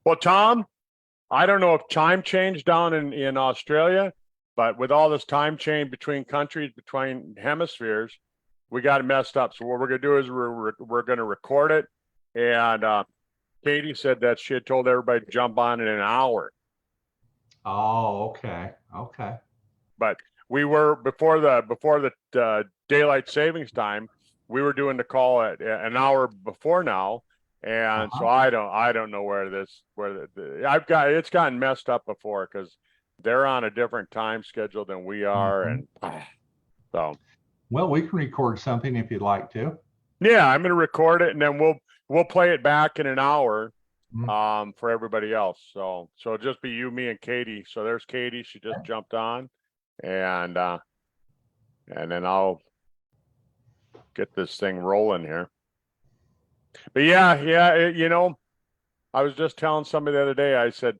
Well, Tom, I don't know if time changed down in Australia, but with all this time change between countries, between hemispheres, we got it messed up. So what we're gonna do is we're gonna record it, and Katie said that she had told everybody to jump on in an hour, Oh, okay. Okay. but we were before the daylight savings time, we were doing the call at an hour before now. And so Uh-huh. I don't know where I've got it's gotten messed up before because they're on a different time schedule than we are, Mhm. and so Well, we can record something if you'd like to. yeah, I'm gonna record it and then we'll play it back in an hour Mm. for everybody else. So it'll just be you, me, and Katie. So there's Katie, she just jumped on, and and then I'll get this thing rolling here. But yeah, I was just telling somebody the other day. I said,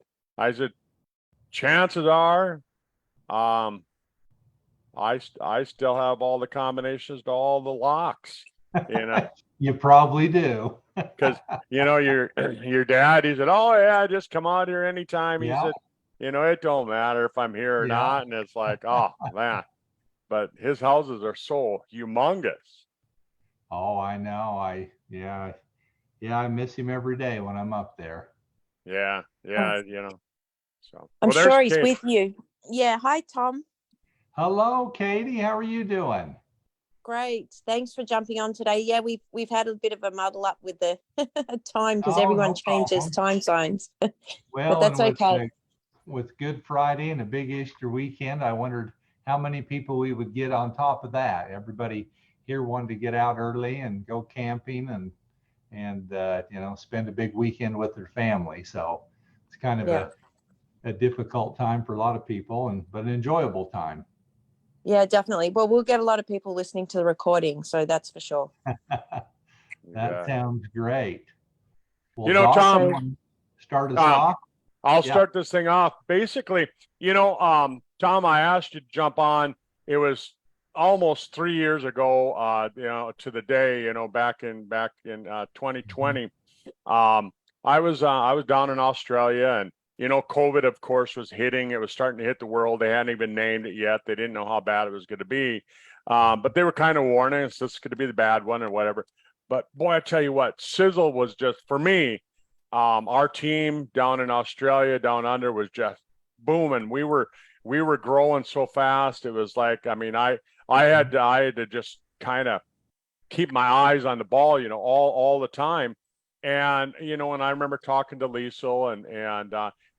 chances are, um, I still have all the combinations to all the locks, you know, You probably do. because your dad. He said, "Oh yeah, just come out here anytime." He Yeah, said, "It don't matter if I'm here or yeah. not." And it's like, oh man, but his houses are so humongous. Oh, I know. Yeah, I miss him every day when I'm up there. Yeah, Oh, yeah. So I'm well, there's sure he's Kate. with you. Yeah. Hi, Tom. Hello, Katie. How are you doing? Great. Thanks for jumping on today. Yeah, we've had a bit of a muddle up with the time because Oh, everyone no changes problem. time zones, but Well, that's and okay. with Good Friday and a big Easter weekend, I wondered how many people we would get on top of that. Everybody here wanted to get out early and go camping and spend a big weekend with their family. So it's kind of Yeah. a difficult time for a lot of people, but an enjoyable time. Yeah, definitely. Well, we'll get a lot of people listening to the recording, so that's for sure. That Yeah. sounds great. Well, Doc, you Tom, So, want to start us um, off? I'll Yeah. start this thing off. Basically, Tom, I asked you to jump on. It was almost 3 years ago, to the day, back in 2020. Um, I was down in Australia, and COVID, of course, was hitting. It was starting to hit the world. They hadn't even named it yet. They didn't know how bad it was going to be, but they were kind of warning us this is going to be the bad one or whatever. But boy, I tell you what, Sisel was just for me. Our team down in Australia, down under, was just booming. We were growing so fast. It was like, I mean, I had to just kind of keep my eyes on the ball, all the time. And I remember talking to Liesel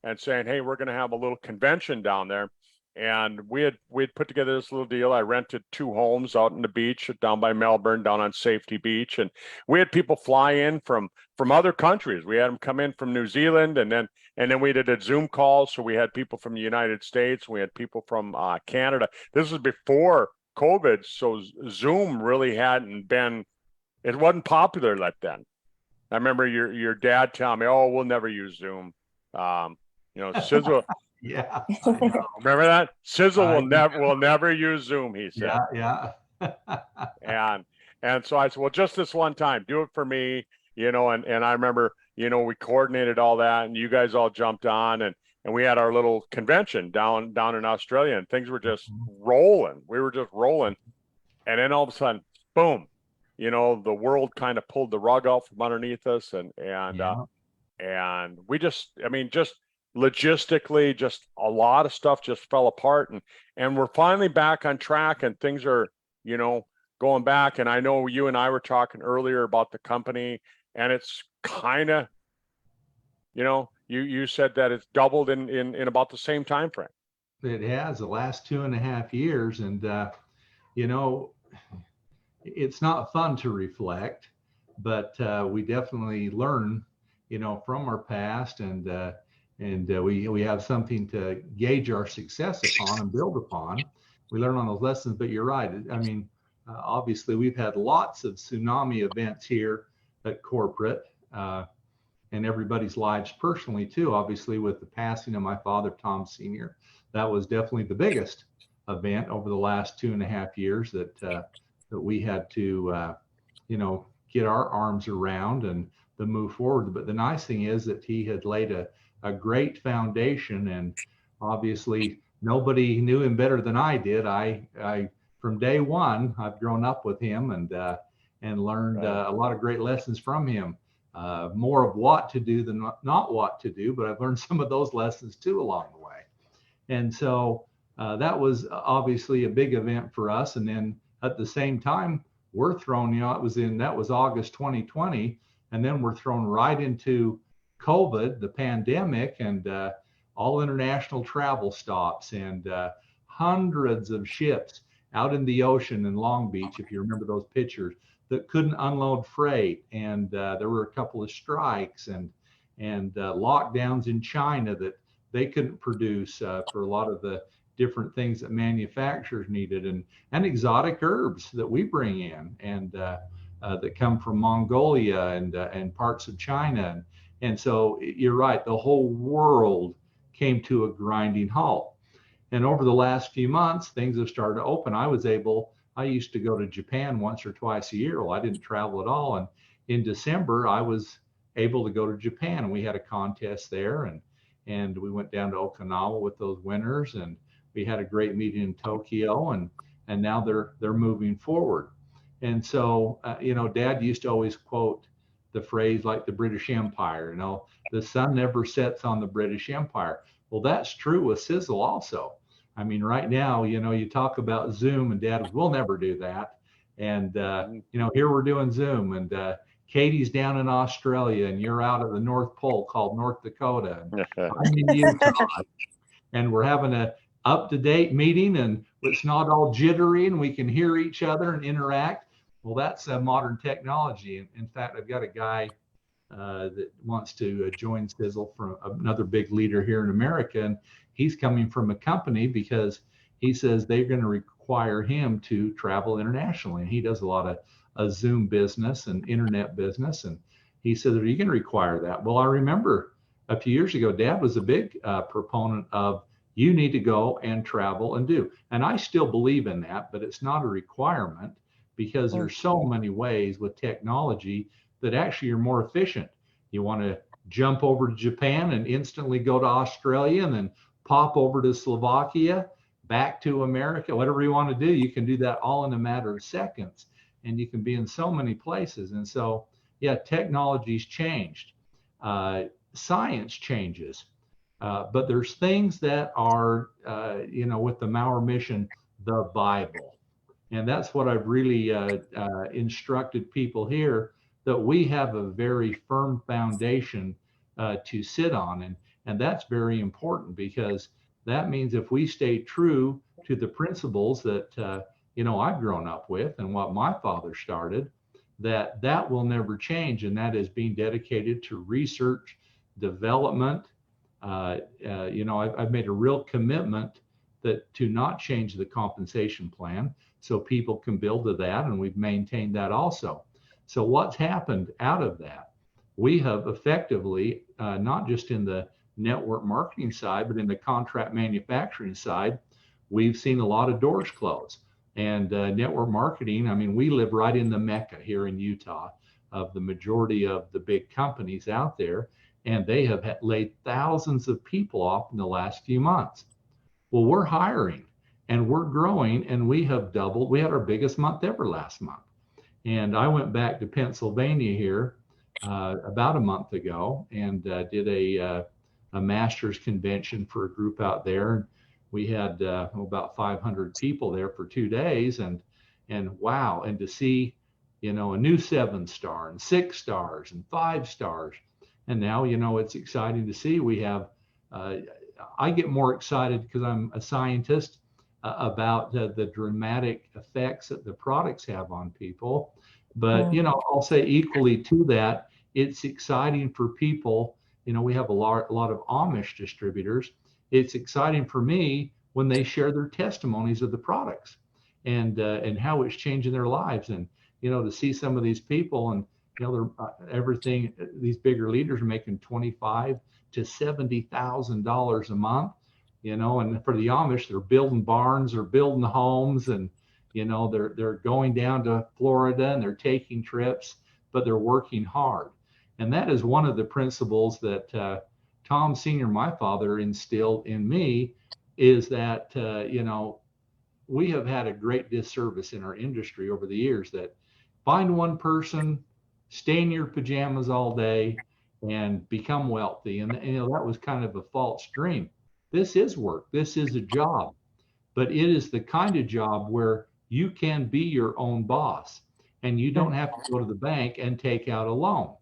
and saying, "Hey, we're going to have a little convention down there." And we'd put together this little deal. I rented two homes out in the beach down by Melbourne, down on Safety Beach, and we had people fly in from other countries. We had them come in from New Zealand, and then we did a Zoom call. So we had people from the United States, we had people from Canada. This was before COVID, so Zoom really hadn't been. It wasn't popular like then. I remember your dad telling me, "Oh, we'll never use Zoom." Sizzle. Yeah, I know. Remember that? Sizzle I will never use Zoom, he said. Yeah, yeah. And and so I said, well, just this one time, do it for me, and I remember, we coordinated all that, and you guys all jumped on, and we had our little convention down in Australia, and things were just rolling. We were just rolling. And then all of a sudden, boom, the world kind of pulled the rug out from underneath us, Yeah. and we just, I mean, just logistically, just a lot of stuff just fell apart, and we're finally back on track, and things are, you know, going back. And I know you and I were talking earlier about the company, and it's kind of, you said that it's doubled in about the same time frame. It has the last 2.5 years, and you know, it's not fun to reflect, but we definitely learn, from our past, and we have something to gauge our success upon and build upon. We learn on those lessons. But you're right. I mean, obviously, we've had lots of tsunami events here at corporate. In everybody's lives personally too. Obviously, with the passing of my father, Tom Sr., that was definitely the biggest event over the last 2.5 years that we had to, get our arms around. And the move forward. But the nice thing is that he had laid a great foundation, and obviously nobody knew him better than I did. I from day one, I've grown up with him and learned a lot of great lessons from him. More of what to do than not what to do, but I've learned some of those lessons too along the way. And so that was obviously a big event for us. And then at the same time, we're thrown, that was August 2020. And then we're thrown right into COVID, the pandemic, and all international travel stops, and hundreds of ships out in the ocean in Long Beach, if you remember those pictures, that couldn't unload freight. And there were a couple of strikes and lockdowns in China that they couldn't produce for a lot of the different things that manufacturers needed, and exotic herbs that we bring in, and that come from Mongolia and parts of China. And so you're right, the whole world came to a grinding halt. And over the last few months, things have started to open. I used to go to Japan once or twice a year. Well, I didn't travel at all. And in December, I was able to go to Japan, and we had a contest there, and we went down to Okinawa with those winners, and we had a great meeting in Tokyo, and now they're moving forward. And so, Dad used to always quote the phrase, like the British Empire, the sun never sets on the British Empire. Well, that's true with Sisel also. I mean, right now, you talk about Zoom, and Dad, we'll never do that. And, here we're doing Zoom, and Katie's down in Australia, and you're out at the North Pole called North Dakota. And I'm in Utah, and we're having a up-to-date meeting, and it's not all jittery, and we can hear each other and interact. Well, that's modern technology. In fact, I've got a guy that wants to join Sisel, from another big leader here in America, and he's coming from a company because he says they're going to require him to travel internationally, and he does a lot of Zoom business and internet business. And he said, are you going to require that? Well, I remember a few years ago, Dad was a big proponent of, you need to go and travel and do. And I still believe in that, but it's not a requirement, because there's so many ways with technology that actually are more efficient. You want to jump over to Japan and instantly go to Australia, and then pop over to Slovakia, back to America, whatever you want to do, you can do that all in a matter of seconds, and you can be in so many places. And so, yeah, technology's changed. Science changes. But there's things that are, with the Mower mission, the Bible. And that's what I've really instructed people here, that we have a very firm foundation to sit on. And that's very important, because that means if we stay true to the principles that, I've grown up with, and what my father started, that will never change. And that is being dedicated to research, development. I've made a real commitment to not change the compensation plan, so people can build to that, and we've maintained that also. So what's happened out of that? We have effectively, not just in the network marketing side, but in the contract manufacturing side, we've seen a lot of doors close. And network marketing, I mean, we live right in the Mecca here in Utah of the majority of the big companies out there, and they have laid thousands of people off in the last few months. Well, we're hiring and we're growing, and we have doubled. We had our biggest month ever last month. And I went back to Pennsylvania here about a month ago, and did a master's convention for a group out there. We had about 500 people there for 2 days, and wow, and to see, a new 7-star and 6 stars and 5 stars. And now, it's exciting to see. We have, I get more excited because I'm a scientist about the dramatic effects that the products have on people. But, I'll say equally to that, it's exciting for people. We have a lot of Amish distributors. It's exciting for me when they share their testimonies of the products and how it's changing their lives. And, to see some of these people, and, they're everything, these bigger leaders are making $25,000 to $70,000 a month, and for the Amish, they're building barns, they're building homes, and, they're going down to Florida, and they're taking trips, but they're working hard. And that is one of the principles that Tom Sr., my father, instilled in me, is that, we have had a great disservice in our industry over the years that find one person, stay in your pajamas all day, and become wealthy. And that was kind of a false dream. This is work. This is a job, but it is the kind of job where you can be your own boss and you don't have to go to the bank and take out a loan.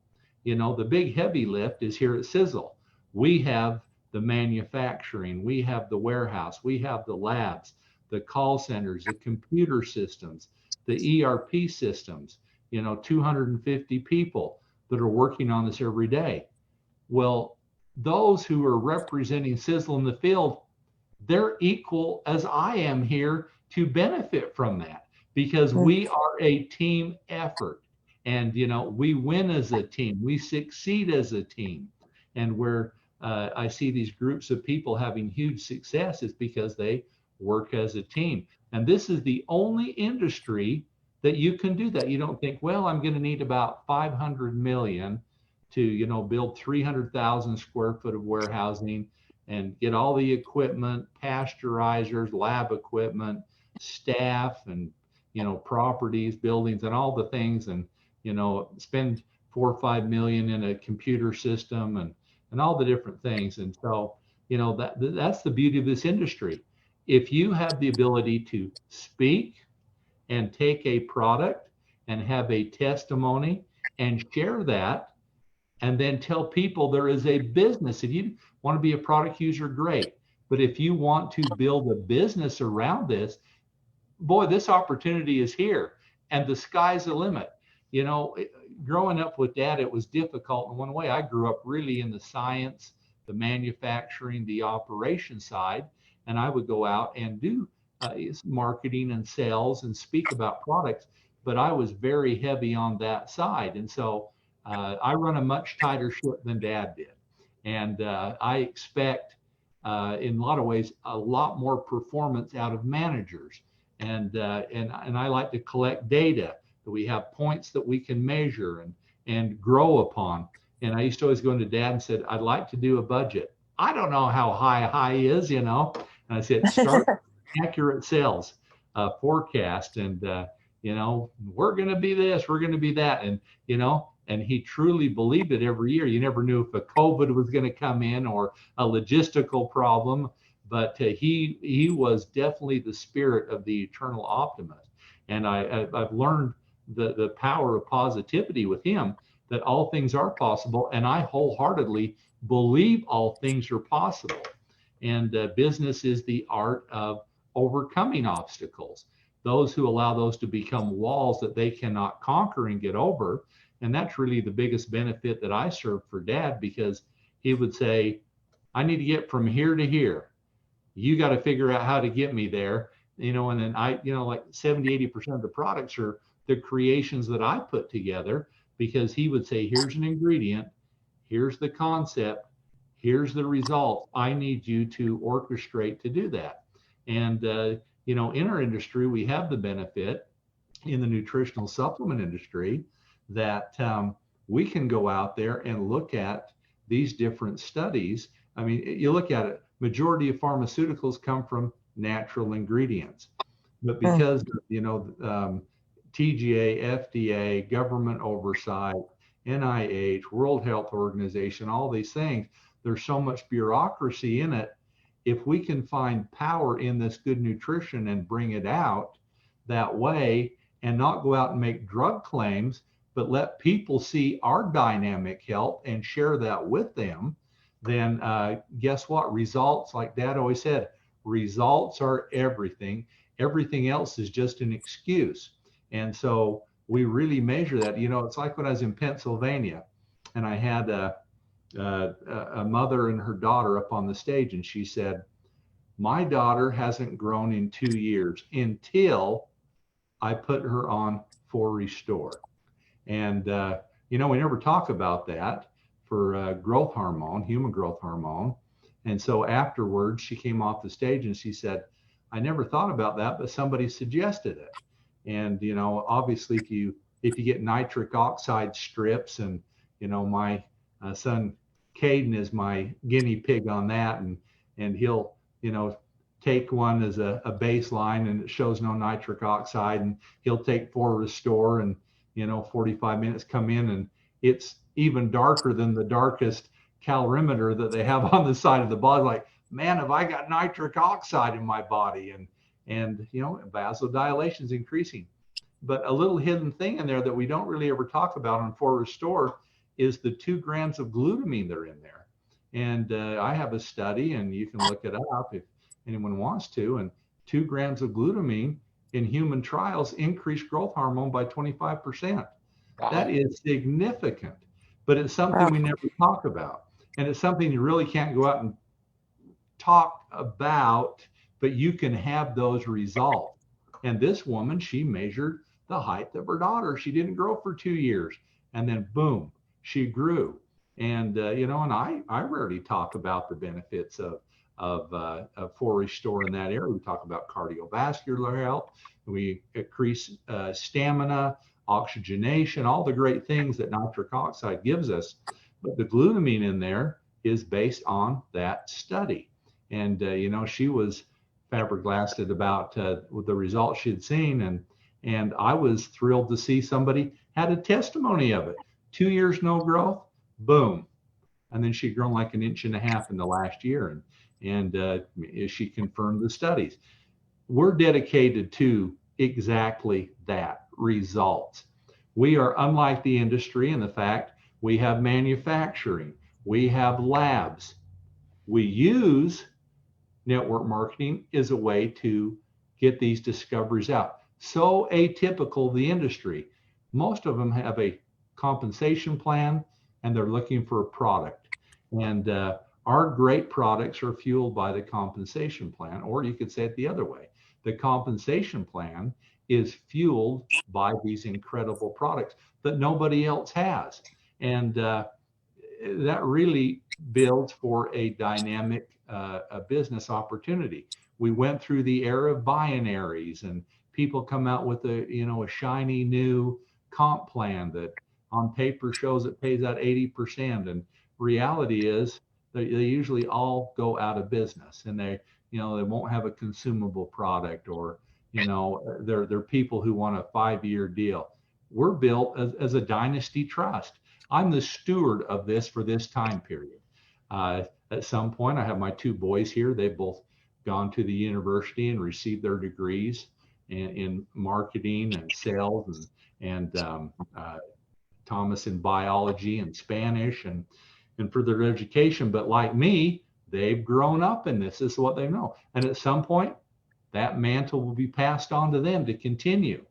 The big heavy lift is here at Sisel. We have the manufacturing, we have the warehouse, we have the labs, the call centers, the computer systems, the ERP systems, 250 people that are working on this every day. Well, those who are representing Sisel in the field, they're equal as I am here to benefit from that because we are a team effort. And, we win as a team, we succeed as a team. And where I see these groups of people having huge success is because they work as a team. And this is the only industry that you can do that. You don't think, well, I'm going to need about 500 million to, build 300,000 square foot of warehousing and get all the equipment, pasteurizers, lab equipment, staff, and, properties, buildings, and all the things, and, spend 4 or 5 million in a computer system and all the different things. And so, that's the beauty of this industry. If you have the ability to speak and take a product and have a testimony and share that, and then tell people there is a business. If you want to be a product user, great. But if you want to build a business around this, boy, this opportunity is here and the sky's the limit. Growing up with Dad, it was difficult in one way. I grew up really in the science, the manufacturing, the operation side, and I would go out and do marketing and sales and speak about products, but I was very heavy on that side. And so I run a much tighter ship than Dad did. And I expect, in a lot of ways, a lot more performance out of managers. And I like to collect data, that we have points that we can measure and grow upon. And I used to always go into Dad and said, I'd like to do a budget. I don't know how high is, And I said, start accurate sales forecast. And, we're going to be this, we're going to be that. And, and he truly believed it every year. You never knew if a COVID was going to come in or a logistical problem, but he was definitely the spirit of the eternal optimist. And I've learned the power of positivity with him, that all things are possible. And I wholeheartedly believe all things are possible. And business is the art of overcoming obstacles, those who allow those to become walls that they cannot conquer and get over. And that's really the biggest benefit that I served for Dad, because he would say, I need to get from here to here. You got to figure out how to get me there. And then I, like 70, 80% of the products are the creations that I put together, because he would say, here's an ingredient, here's the concept, here's the result. I need you to orchestrate to do that. And, in our industry, we have the benefit in the nutritional supplement industry that we can go out there and look at these different studies. I mean, you look at it, majority of pharmaceuticals come from natural ingredients, but because, TGA, FDA, government oversight, NIH, World Health Organization, all these things, there's so much bureaucracy in it. If we can find power in this good nutrition and bring it out that way, and not go out and make drug claims, but let people see our dynamic health and share that with them, then guess what? Results, like Dad always said, results are everything. Everything else is just an excuse. And so we really measure that. It's like when I was in Pennsylvania and I had a mother and her daughter up on the stage, and she said, my daughter hasn't grown in 2 years until I put her on for Restore. And, we never talk about that for growth hormone, human growth hormone. And so afterwards, she came off the stage and she said, I never thought about that, but somebody suggested it. And, obviously, if you get nitric oxide strips and, my son Caden is my guinea pig on that, and he'll take one as a baseline, and it shows no nitric oxide, and he'll take 4 Restore, and 45 minutes come in, and it's even darker than the darkest calorimeter that they have on the side of the body. Like, man, have I got nitric oxide in my body? And vasodilation is increasing. But a little hidden thing in there that we don't really ever talk about on 4 Restore is the 2 grams of glutamine that are in there. And I have a study, and you can look it up if anyone wants to. And 2 grams of glutamine in human trials increased growth hormone by 25%. Wow. That is significant, but it's something we never talk about. And it's something you really can't go out and talk about, but you can have those results. And this woman, she measured the height of her daughter. She didn't grow for 2 years, and then boom, she grew. And and I rarely talk about the benefits of 4 Restore in that area. We talk about cardiovascular health. We increase stamina, oxygenation, all the great things that nitric oxide gives us. But the glutamine in there is based on that study. And she was flabbergasted about the results she'd seen, and I was thrilled to see somebody had a testimony of it. 2 years no growth, boom, and then she'd grown like 1.5 inches in the last year, and she confirmed the studies. We're dedicated to exactly that, results. We are unlike the industry in the fact we have manufacturing, we have labs. We use network marketing as a way to get these discoveries out. So atypical the industry. Most of them have a compensation plan, and they're looking for a product. And our great products are fueled by the compensation plan, or you could say it the other way. The compensation plan is fueled by these incredible products that nobody else has. And that really builds for a dynamic a business opportunity. We went through the era of binaries, and people come out with a shiny new comp plan that on paper shows it pays out 80%, and reality is they usually all go out of business, and they won't have a consumable product, or they're people who want a 5-year deal. We're built as a dynasty trust. I'm the steward of this for this time period. At some point, I have my 2 boys here. They've both gone to the university and received their degrees in marketing and sales, and Thomas in biology and Spanish and for their education. But like me, they've grown up in this. This is what they know. And at some point, that mantle will be passed on to them to continue.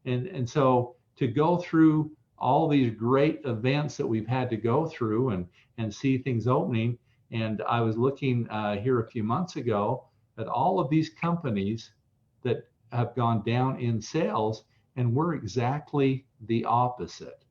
And so to go through all these great events that we've had to go through and see things opening. And I was looking here a few months ago at all of these companies that have gone down in sales, and we're exactly the opposite.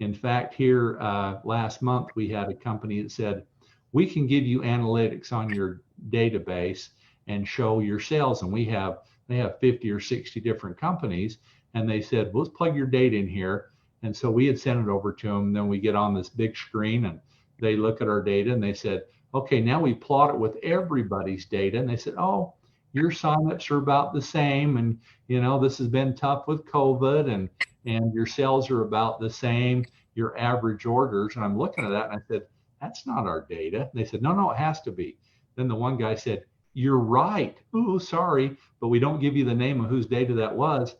In fact, here last month, we had a company that said, we can give you analytics on your database and show your sales. And they have 50 or 60 different companies. And they said, well, let's plug your data in here. And so we had sent it over to them. And then we get on this big screen, and they look at our data, and they said, okay, now we plot it with everybody's data. And they said, oh, your signups are about the same. And, this has been tough with COVID, and your sales are about the same, your average orders. And I'm looking at that, and I said, that's not our data. And they said, no, it has to be. Then the one guy said, you're right. Ooh, sorry, but we don't give you the name of whose data that was.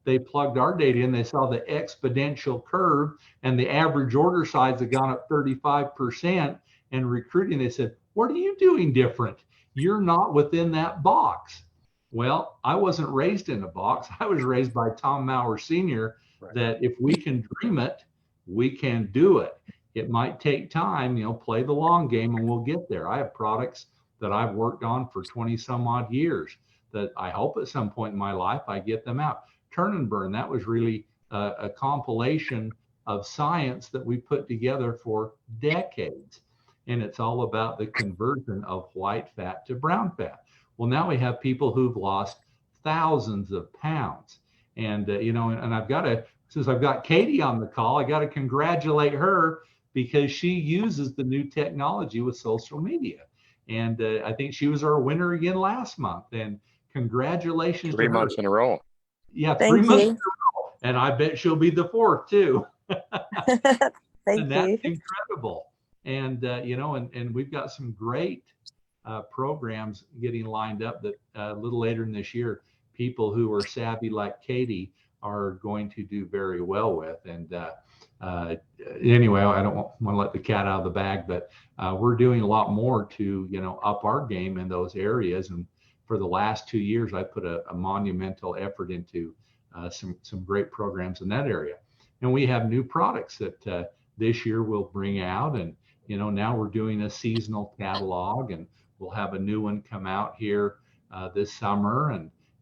They plugged our data in. They saw the exponential curve, and the average order size had gone up 35%. And recruiting, they said, what are you doing different? You're not within that box. Well, I wasn't raised in a box. I was raised by Tom Mower Sr. Right. That if we can dream it, we can do it. It might take time, play the long game, and we'll get there. I have products that I've worked on for 20 some odd years that I hope at some point in my life I get them out. Turn and Burn, that was really a compilation of science that we put together for decades. And it's all about the conversion of white fat to brown fat. Well, now we have people who've lost thousands of pounds. And, and I've got to, since I've got Katie on the call, I got to congratulate her because she uses the new technology with social media. And I think she was our winner again last month. And congratulations Three to her. months in a row. Yeah, Thank 3 months. you. And I bet she'll be the fourth too. Thank And that's you. incredible. And and we've got some great programs getting lined up that a little later in this year, people who are savvy like Katie are going to do very well with. And anyway, I don't want to let the cat out of the bag, but we're doing a lot more to up our game in those areas. And for the last 2 years, I put a monumental effort into some great programs in that area. And we have new products that this year we'll bring out. And now we're doing a seasonal catalog, and we'll have a new one come out here this summer,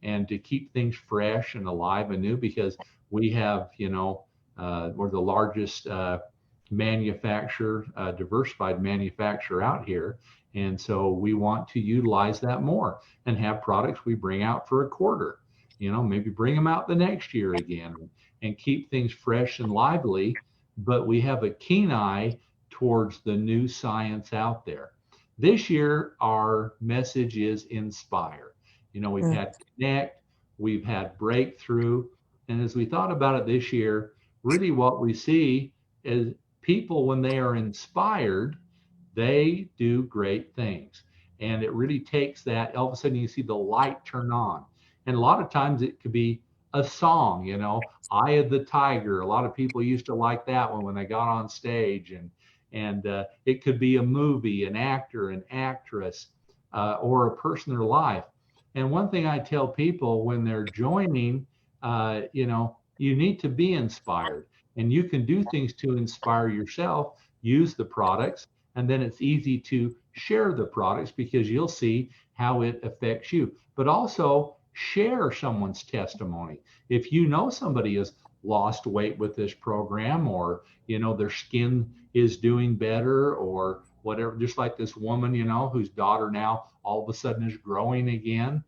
and to keep things fresh and alive and new, because we have we're the largest diversified manufacturer out here, and so we want to utilize that more and have products we bring out for a quarter, maybe bring them out the next year again, and keep things fresh and lively. But we have a keen eye towards the new science out there. This year, our message is inspire. We've had connect, we've had breakthrough. And as we thought about it this year, really what we see is people, when they are inspired, they do great things. And it really takes that, all of a sudden you see the light turn on. And a lot of times it could be a song, Eye of the Tiger. A lot of people used to like that one when they got on stage. And it could be a movie, an actor, an actress, or a person in their life. And one thing I tell people when they're joining, you need to be inspired, and you can do things to inspire yourself. Use the products, and then it's easy to share the products because you'll see how it affects you. But also share someone's testimony. If somebody has lost weight with this program, or their skin is doing better, or whatever, just like this woman whose daughter now all of a sudden is growing again,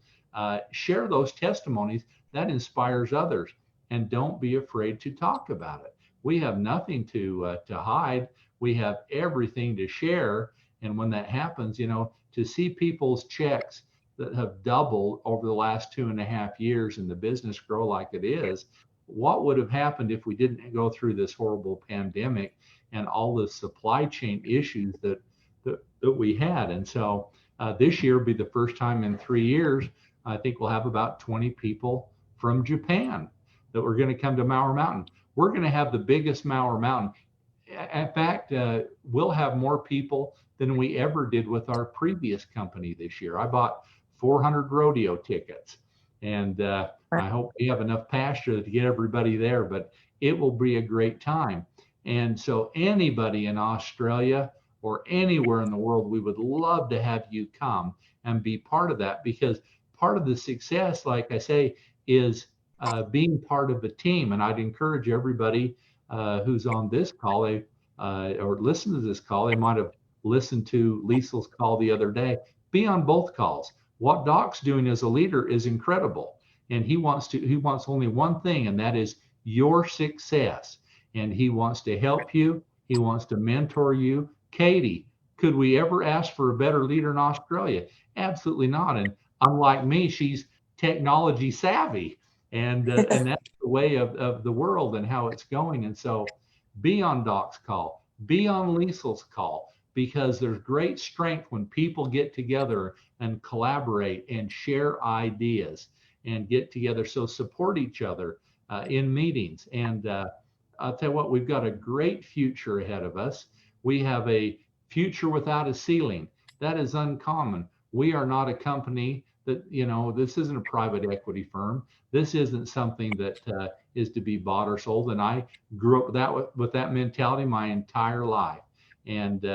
share those testimonies. That inspires others, and don't be afraid to talk about it. We have nothing to hide. We have everything to share. And when that happens, to see people's checks that have doubled over the last 2.5 years and the business grow like it is, what would have happened if we didn't go through this horrible pandemic and all the supply chain issues that we had? And so this year will be the first time in 3 years, I think we'll have about 20 people from Japan that we're going to come to Mower Mountain. We're going to have the biggest Mower Mountain. In fact, we'll have more people than we ever did with our previous company this year. I bought 400 rodeo tickets, and I hope we have enough pasture to get everybody there, but it will be a great time. And so anybody in Australia or anywhere in the world, we would love to have you come and be part of that, because part of the success, like I say, is being part of a team. And I'd encourage everybody who's on this call or listen to this call, they might have listened to Liesel's call the other day, be on both calls. What Doc's doing as a leader is incredible. And he wants only one thing, and that is your success. And he wants to help you. He wants to mentor you. Katie, could we ever ask for a better leader in Australia? Absolutely not. And unlike me, she's technology savvy. And that's the way of the world and how it's going. And so be on Doc's call, be on Liesel's call, because there's great strength when people get together and collaborate and share ideas and get together. So support each other in meetings. And I'll tell you what, we've got a great future ahead of us. We have a future without a ceiling. That is uncommon. We are not a company that, this isn't a private equity firm. This isn't something that is to be bought or sold. And I grew up with that mentality my entire life. And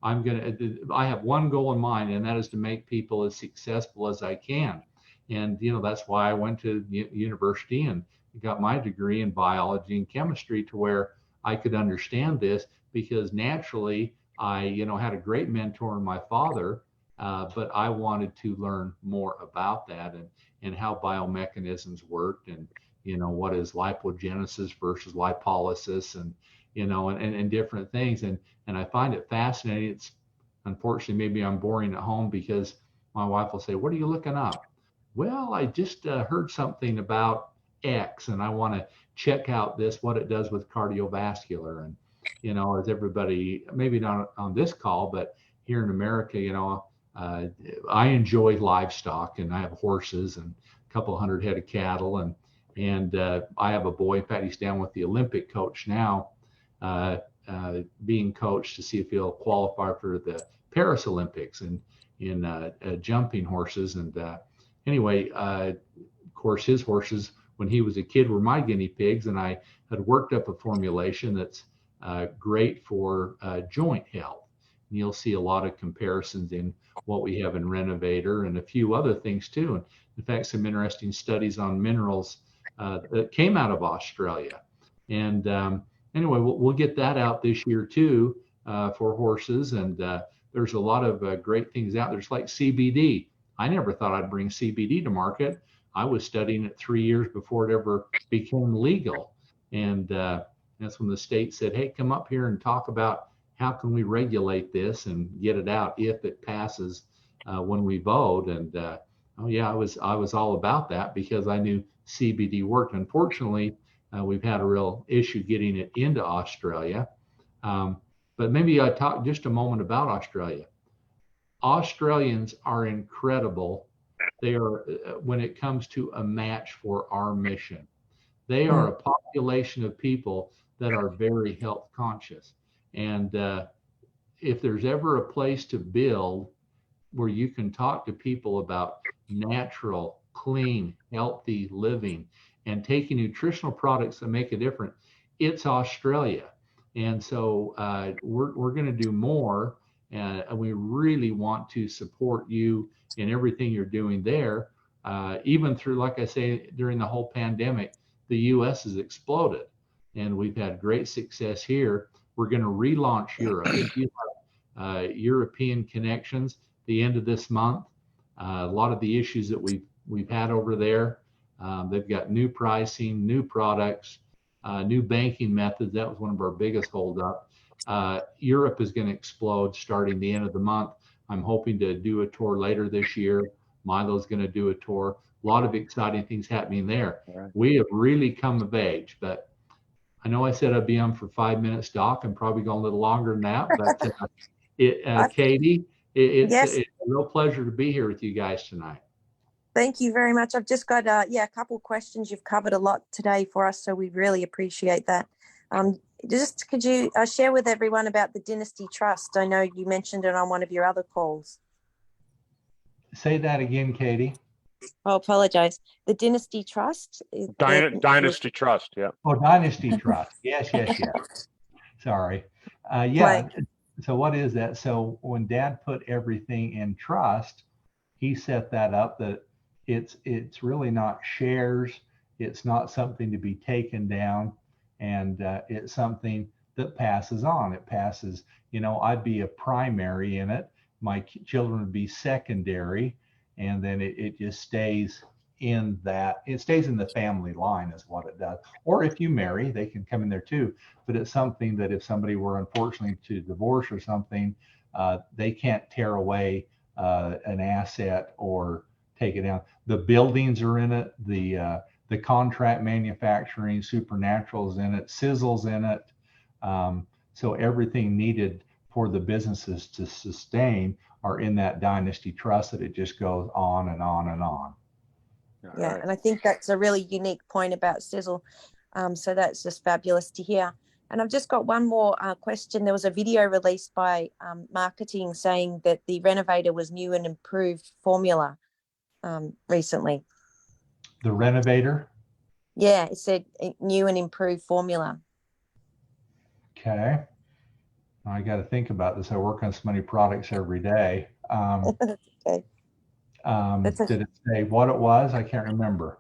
I have one goal in mind, and that is to make people as successful as I can. And, that's why I went to university and got my degree in biology and chemistry, to where I could understand this, because naturally I, had a great mentor in my father, but I wanted to learn more about that and how biomechanisms worked, and, what is lipogenesis versus lipolysis, and different things. And I find it fascinating. It's unfortunately, maybe I'm boring at home because my wife will say, "What are you looking up?" Well, I just heard something about X and I want to check out what it does with cardiovascular. And, as everybody, maybe not on this call, but here in America, I enjoy livestock and I have horses and a couple hundred head of cattle. And I have a boy, in fact, he's down with the Olympic coach now, being coached to see if he'll qualify for the Paris Olympics and in jumping horses. And anyway, of course, his horses, when he was a kid, were my guinea pigs, and I had worked up a formulation that's great for joint health. And you'll see a lot of comparisons in what we have in Renovator and a few other things too. And in fact, some interesting studies on minerals that came out of Australia. And anyway, we'll get that out this year too for horses. And there's a lot of great things out there. It's like CBD. I never thought I'd bring CBD to market. I was studying it 3 years before it ever became legal. And that's when the state said, "Hey, come up here and talk about how can we regulate this and get it out if it passes when we vote." And oh yeah, I was all about that because I knew CBD worked. Unfortunately, we've had a real issue getting it into Australia. But maybe I talk just a moment about Australia. Australians are incredible. They are, when it comes to a match for our mission. They are a population of people that are very health conscious. And if there's ever a place to build where you can talk to people about natural, clean, healthy living and taking nutritional products that make a difference, it's Australia. And so we're going to do more. And we really want to support you in everything you're doing there. Even through, like I say, during the whole pandemic, the U.S. has exploded. And we've had great success here. We're going to relaunch Europe. If you have European connections, the end of this month, a lot of the issues that we've had over there, they've got new pricing, new products, new banking methods. That was one of our biggest holdup. Europe is going to explode starting the end of the month. I'm hoping to do a tour later this year. Milo's going to do a tour. A lot of exciting things happening there. Right. We have really come of age, but I know I said I'd be on for 5 minutes, Doc. I'm probably going a little longer than that, but Katie, it's a real pleasure to be here with you guys tonight. Thank you very much. I've just got a couple questions. You've covered a lot today for us, so we really appreciate that. Just could you share with everyone about the Dynasty Trust? I know you mentioned it on one of your other calls. Say that again, Katie. I apologize. The Dynasty Trust? Dynasty Trust, yeah. Oh, Dynasty Trust. Yes. Sorry. Yeah. So what is that? So when Dad put everything in trust, he set that up that it's really not shares. It's not something to be taken down. And it's something that passes on. It passes, I'd be a primary in it. My children would be secondary. And then it just stays in that. It stays in the family line is what it does. Or if you marry, they can come in there too. But it's something that if somebody were unfortunately to divorce or something, they can't tear away an asset or take it down. The buildings are in it. The contract manufacturing, Supernatural's in it, Sisel's in it. So everything needed for the businesses to sustain are in that Dynasty Trust that it just goes on and on and on. Yeah, and I think that's a really unique point about Sisel. So that's just fabulous to hear. And I've just got one more question. There was a video released by marketing saying that the Renovator was new and improved formula recently. The Renovator? Yeah, it said new and improved formula. Okay. I got to think about this. I work on so many products every day. Okay. Did it say what it was? I can't remember.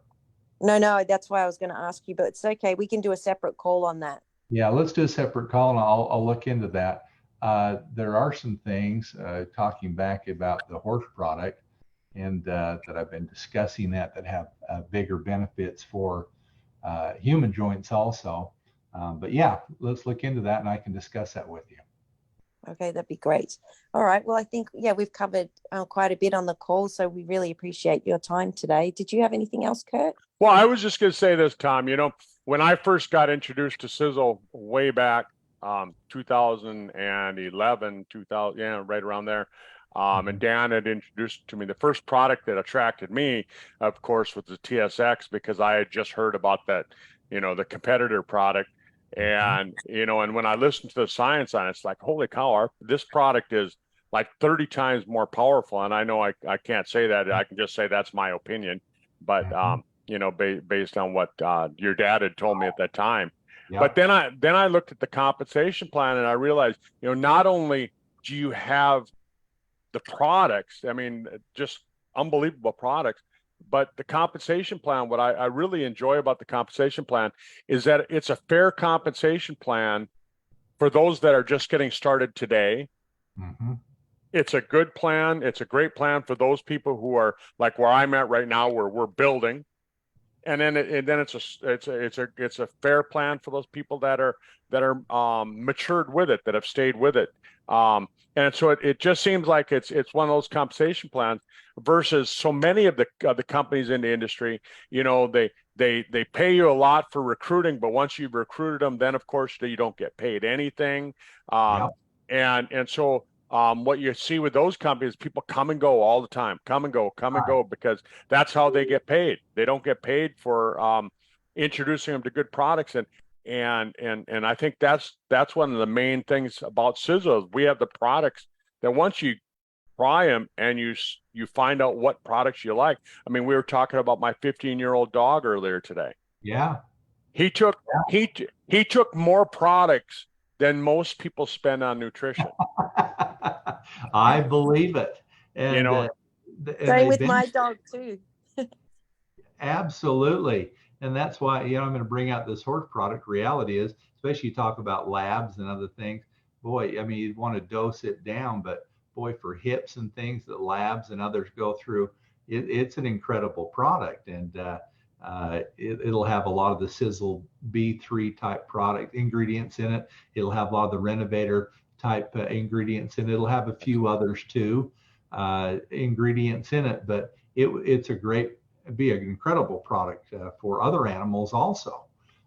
No, that's why I was going to ask you, but it's okay. We can do a separate call on that. Yeah, let's do a separate call and I'll look into that. There are some things talking back about the horse product and that I've been discussing that have bigger benefits for human joints also. But yeah, let's look into that and I can discuss that with you. Okay, that'd be great. All right. Well, I think, yeah, we've covered quite a bit on the call, so we really appreciate your time today. Did you have anything else, Kurt? Well, I was just going to say this, Tom. When I first got introduced to Sisel way back, 2011, 2000, yeah, right around there. And Dan had introduced to me the first product that attracted me, of course, was the TSX, because I had just heard about that, the competitor product. And, and when I listened to the science on it, it's like, holy cow, this product is like 30 times more powerful. And I know I can't say that. I can just say that's my opinion. But, based on what your dad had told me at that time. Yep. But then I looked at the compensation plan and I realized, not only do you have the products, I mean, just unbelievable products, but the compensation plan, what I really enjoy about the compensation plan is that it's a fair compensation plan for those that are just getting started today. Mm-hmm. It's a good plan. It's a great plan for those people who are like where I'm at right now, where we're building. And then it's a fair plan for those people that are matured with it, that have stayed with it. And so it just seems like it's one of those compensation plans versus so many of the companies in the industry. They pay you a lot for recruiting, but once you've recruited them, then of course you don't get paid anything. And so what you see with those companies, people come and go all the time, come and go, because that's how they get paid. They don't get paid for introducing them to good products. And I think that's one of the main things about Sisel. We have the products that once you try them and you find out what products you like. I mean, we were talking about my 15-year-old dog earlier today. Yeah. He took more products than most people spend on nutrition. I believe it. And, same with my dog too. Absolutely. And that's why, I'm going to bring out this horse product. Reality is, especially you talk about labs and other things, boy, I mean, you'd want to dose it down, but boy, for hips and things that labs and others go through, it's an incredible product. And it'll have a lot of the Sisel B3 type product ingredients in it. It'll have a lot of the Renovator type ingredients in it. It'll have a few others too, ingredients in it, but it's be an incredible product for other animals also.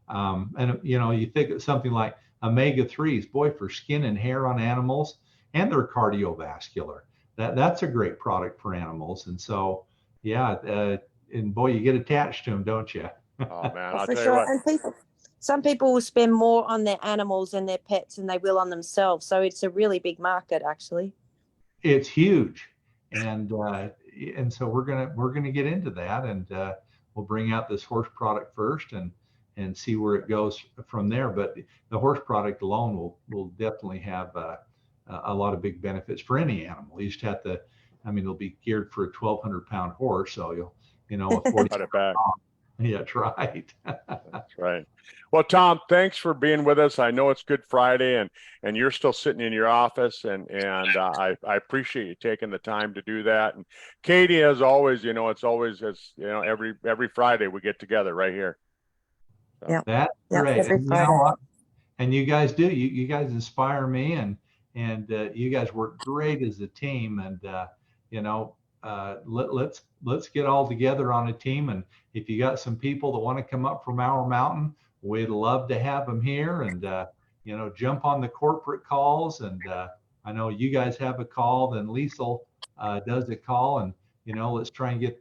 And you think of something like omega-3s, boy, for skin and hair on animals, and they're cardiovascular. That's a great product for animals. And so, and boy, you get attached to them, don't you? Oh man, I'll for tell sure. you what. And some people will spend more on their animals and their pets than they will on themselves. So it's a really big market, actually. It's huge, and so we're gonna get into that, and we'll bring out this horse product first, and see where it goes from there. But the horse product alone will definitely have a lot of big benefits for any animal. You just have to, I mean, it'll be geared for a 1,200-pound horse, so a 40 Cut it back. Yeah, that's right. That's right. Well, Tom, thanks for being with us. I know it's Good Friday and you're still sitting in your office and I appreciate you taking the time to do that. And Katie, as always, it's always every Friday we get together right here. So. Yeah, that's great. And you guys do. You guys inspire me, and you guys work great as a team. And let's get all together on a team. And if you got some people that want to come up from Mower Mountain, we'd love to have them here. And jump on the corporate calls. And I know you guys have a call. Then Sisel does a call, and let's try and get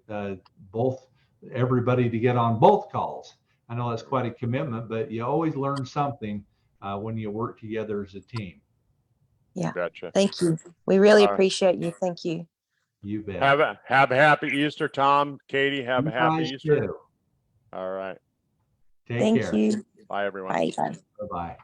everybody to get on both calls. I know that's quite a commitment, but you always learn something when you work together as a team. Yeah. Gotcha. Thank you. We really appreciate you. Thank you. You bet. Have a happy Easter, Tom. Katie, have a happy Easter. Too. All right. Take care. Thank you. Bye, everyone. Bye. Bye-bye.